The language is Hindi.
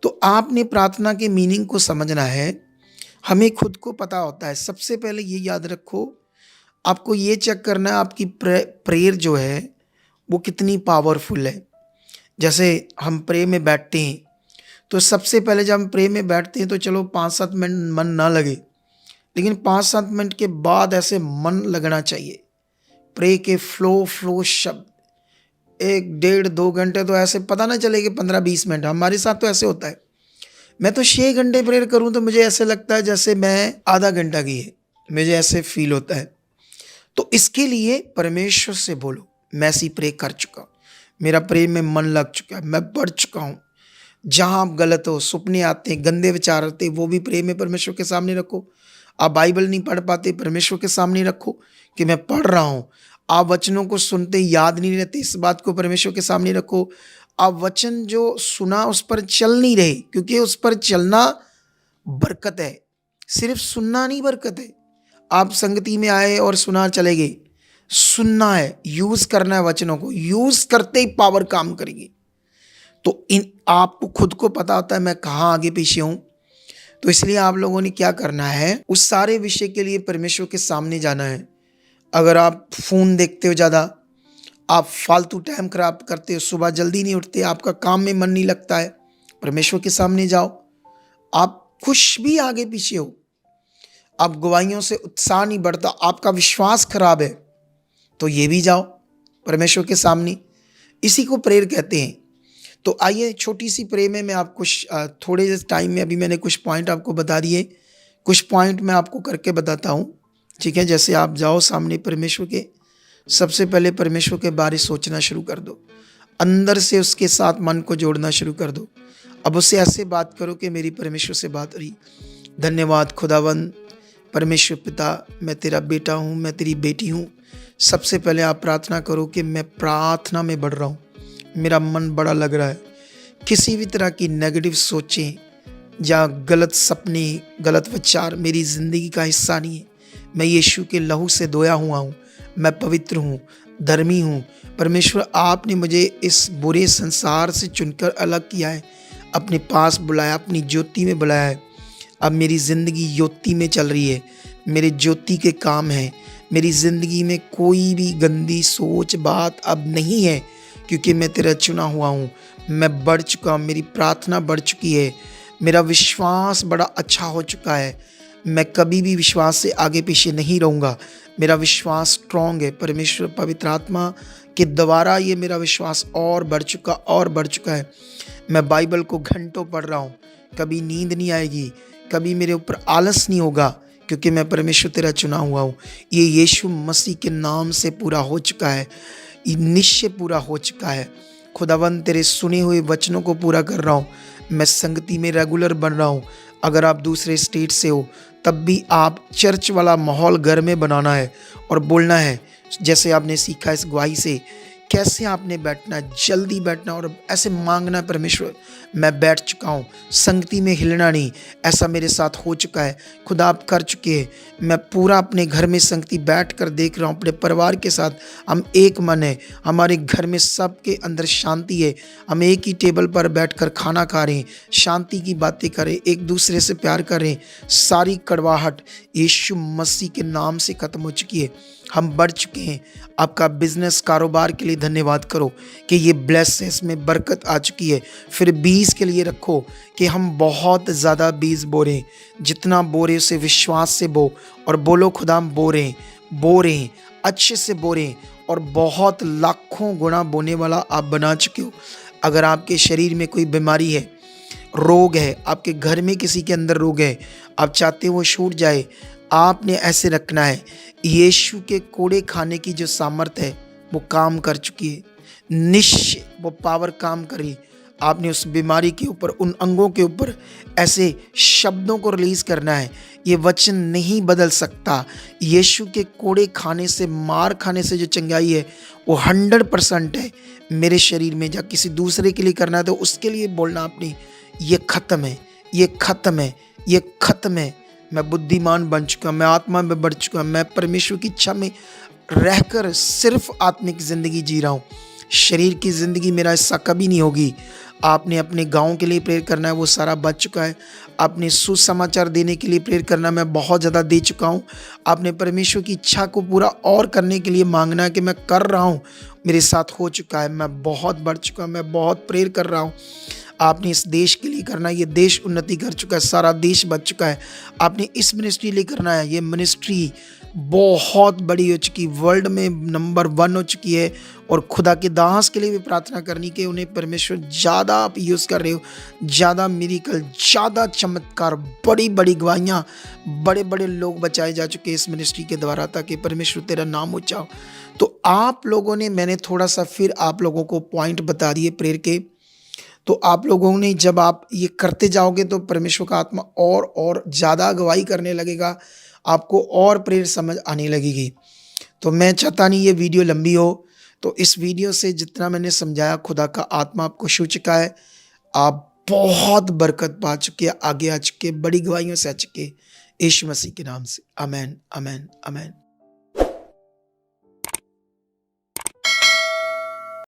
तो आपने प्रार्थना के मीनिंग को समझना है। हमें खुद को पता होता है। सबसे पहले ये याद रखो, आपको ये चेक करना है आपकी प्रेयर जो है वो कितनी पावरफुल है। जैसे हम प्रे में बैठते हैं, तो सबसे पहले जब हम प्रे में बैठते हैं तो चलो 5-7 मिनट मन ना लगे, लेकिन 5-7 मिनट के बाद ऐसे मन लगना चाहिए। प्रे के फ्लो शब्द 1 डेढ़ 2 घंटे तो ऐसे पता ना चले कि 15-20 मिनट। हमारे साथ तो ऐसे होता है। मैं तो 6 घंटे प्रेयर करूँ तो मुझे ऐसे लगता है जैसे मैं आधा घंटा की है, मुझे ऐसे फ़ील होता है। तो इसके लिए परमेश्वर से बोलो, मैं ऐसी प्रे कर चुका हूँ, मेरा प्रे में मन लग चुका है, मैं बढ़ चुका हूँ। जहाँ आप गलत हो, सपने आते हैं, गंदे विचार आते हैं, वो भी प्रे में परमेश्वर के सामने रखो। आप बाइबल नहीं पढ़ पाते, परमेश्वर के सामने रखो कि मैं पढ़ रहा हूँ। आप वचनों को सुनते याद नहीं रहते, इस बात को परमेश्वर के सामने रखो। आप वचन जो सुना उस पर चल नहीं रहे, क्योंकि उस पर चलना बरकत है, सिर्फ सुनना नहीं बरकत है। आप संगति में आए और सुना चले गए, सुनना है, यूज करना है वचनों को, यूज करते ही पावर काम करेगी। तो इन आपको खुद को पता होता है मैं कहाँ आगे पीछे हूँ। तो इसलिए आप लोगों ने क्या करना है, उस सारे विषय के लिए परमेश्वर के सामने जाना है। अगर आप फ़ोन देखते हो ज़्यादा, आप फालतू टाइम खराब करते हो, सुबह जल्दी नहीं उठते, आपका काम में मन नहीं लगता है, परमेश्वर के सामने जाओ। आप कुछ भी आगे पीछे हो, आप गवाहियों से उत्साह नहीं बढ़ता, आपका विश्वास खराब है, तो ये भी जाओ परमेश्वर के सामने। इसी को प्रेयर कहते हैं। तो आइए छोटी सी प्रे में मैं आपको थोड़े से टाइम में अभी मैंने कुछ पॉइंट आपको बता दिए, कुछ पॉइंट मैं आपको करके बताता हूँ। ठीक है, जैसे आप जाओ सामने परमेश्वर के, सबसे पहले परमेश्वर के बारे सोचना शुरू कर दो, अंदर से उसके साथ मन को जोड़ना शुरू कर दो। अब उससे ऐसे बात करो कि मेरी परमेश्वर से बात रही। धन्यवाद खुदावंद परमेश्वर पिता, मैं तेरा बेटा हूँ, मैं तेरी बेटी हूँ। सबसे पहले आप प्रार्थना करो कि मैं प्रार्थना में बढ़ रहा हूँ, मेरा मन बड़ा लग रहा है। किसी भी तरह की नेगेटिव सोचें या गलत सपने, गलत विचार मेरी ज़िंदगी का हिस्सा नहीं है। मैं यीशु के लहू से धोया हुआ हूँ, मैं पवित्र हूँ, धर्मी हूँ। परमेश्वर आपने मुझे इस बुरे संसार से चुनकर अलग किया है, अपने पास बुलाया, अपनी ज्योति में बुलाया है। अब मेरी ज़िंदगी ज्योति में चल रही है, मेरे ज्योति के काम हैं। मेरी ज़िंदगी में कोई भी गंदी सोच बात अब नहीं है, क्योंकि मैं तेरा चुना हुआ हूँ। मैं बढ़ चुका हूँ, मेरी प्रार्थना बढ़ चुकी है, मेरा विश्वास बड़ा अच्छा हो चुका है। मैं कभी भी विश्वास से आगे पीछे नहीं रहूँगा, मेरा विश्वास स्ट्रॉन्ग है। परमेश्वर पवित्र आत्मा के द्वारा ये मेरा विश्वास और बढ़ चुका है। मैं बाइबल को घंटों पढ़ रहा हूँ, कभी नींद नहीं आएगी, कभी मेरे ऊपर आलस नहीं होगा, क्योंकि मैं परमेश्वर तेरा चुना हुआ हूँ। ये यीशु मसीह के नाम से पूरा हो चुका है, निश्चय पूरा हो चुका है। खुदावंद तेरे सुने हुए वचनों को पूरा कर रहा हूँ। मैं संगति में रेगुलर बन रहा हूँ। अगर आप दूसरे स्टेट से हो तब भी आप चर्च वाला माहौल घर में बनाना है और बोलना है, जैसे आपने सीखा इस गवाही से, कैसे आपने बैठना है, जल्दी बैठना और ऐसे मांगना है, परमेश्वर मैं बैठ चुका हूँ, संगति में हिलना नहीं, ऐसा मेरे साथ हो चुका है, खुदा आप कर चुके हैं। मैं पूरा अपने घर में संगति बैठ कर देख रहा हूँ, अपने परिवार के साथ हम एक मन है, हमारे घर में सबके अंदर शांति है, हम एक ही टेबल पर बैठकर खाना खा रहे हैं, शांति की बातें करें, एक दूसरे से प्यार करें। सारी कड़वाहट यीशु मसीह के नाम से ख़त्म हो चुकी है, हम बढ़ चुके हैं। आपका बिजनेस कारोबार के लिए धन्यवाद करो कि ये ब्लेस है, इसमें बरकत आ चुकी है। फिर बीज के लिए रखो कि हम बहुत ज़्यादा बीज बो रहे हैं, जितना बो रहे उसे विश्वास से बो और बोलो खुदा हम बो रहे हैं, अच्छे से बो रहे हैं और बहुत लाखों गुना बोने वाला आप बना चुके हो। अगर आपके शरीर में कोई बीमारी है, रोग है, आपके घर में किसी के अंदर रोग है, आप चाहते हो वो छूट जाए, आपने ऐसे रखना है, यीशु के कोड़े खाने की जो सामर्थ है वो काम कर चुकी है, निश्चय वो पावर काम करी। आपने उस बीमारी के ऊपर, उन अंगों के ऊपर ऐसे शब्दों को रिलीज करना है, ये वचन नहीं बदल सकता। यीशु के कोड़े खाने से, मार खाने से जो चंगाई है वो 100% है मेरे शरीर में। या किसी दूसरे के लिए करना है तो उसके लिए बोलना आपने, ये ख़त्म है, ये ख़त्म है, ये ख़त्म है। मैं बुद्धिमान बन चुका, मैं आत्मा में बढ़ चुका, मैं परमेश्वर की इच्छा में रहकर सिर्फ आत्मिक ज़िंदगी जी रहा हूँ। शरीर की ज़िंदगी मेरा हिस्सा कभी नहीं होगी। आपने अपने गाँव के लिए प्रेयर करना है, वो सारा बच चुका है। आपने सुसमाचार देने के लिए प्रेयर करना है, मैं बहुत ज़्यादा दे चुका हूँ। आपने परमेश्वर की इच्छा को पूरा और करने के लिए माँगना है कि मैं कर रहा हूँ, मेरे साथ हो चुका है, मैं बहुत बढ़ चुका हूँ, मैं बहुत प्रेयर कर रहा हूँ। आपने इस देश के लिए करना है, ये देश उन्नति कर चुका है, सारा देश बच चुका है। आपने इस मिनिस्ट्री लिए करना है, ये मिनिस्ट्री बहुत बड़ी हो चुकी, वर्ल्ड में नंबर 1 हो चुकी है। और खुदा के दास के लिए भी प्रार्थना करनी कि उन्हें परमेश्वर ज़्यादा आप यूज़ कर रहे हो, ज़्यादा मिरेकल, ज़्यादा चमत्कार, बड़ी-बड़ी गवाहियाँ, बड़े-बड़े लोग बचाए जा चुके हैं इस मिनिस्ट्री के द्वारा, ताकि परमेश्वर तेरा नाम ऊँचा हो। तो आप लोगों ने, मैंने थोड़ा-सा फिर आप लोगों को पॉइंट बता दिए प्रेयर के। तो आप लोगों ने, जब आप ये करते जाओगे तो परमेश्वर का आत्मा और ज़्यादा अगुवाई करने लगेगा, आपको और प्रेयर समझ आने लगेगी। तो मैं चाहता नहीं ये वीडियो लंबी हो, तो इस वीडियो से जितना मैंने समझाया, खुदा का आत्मा आपको छू चुका है। आप बहुत बरकत पा चुके हैं, आगे आ चुके, बड़ी गवाहियों से आ चुके। यीशु मसीह के नाम से आमीन, आमीन, आमीन।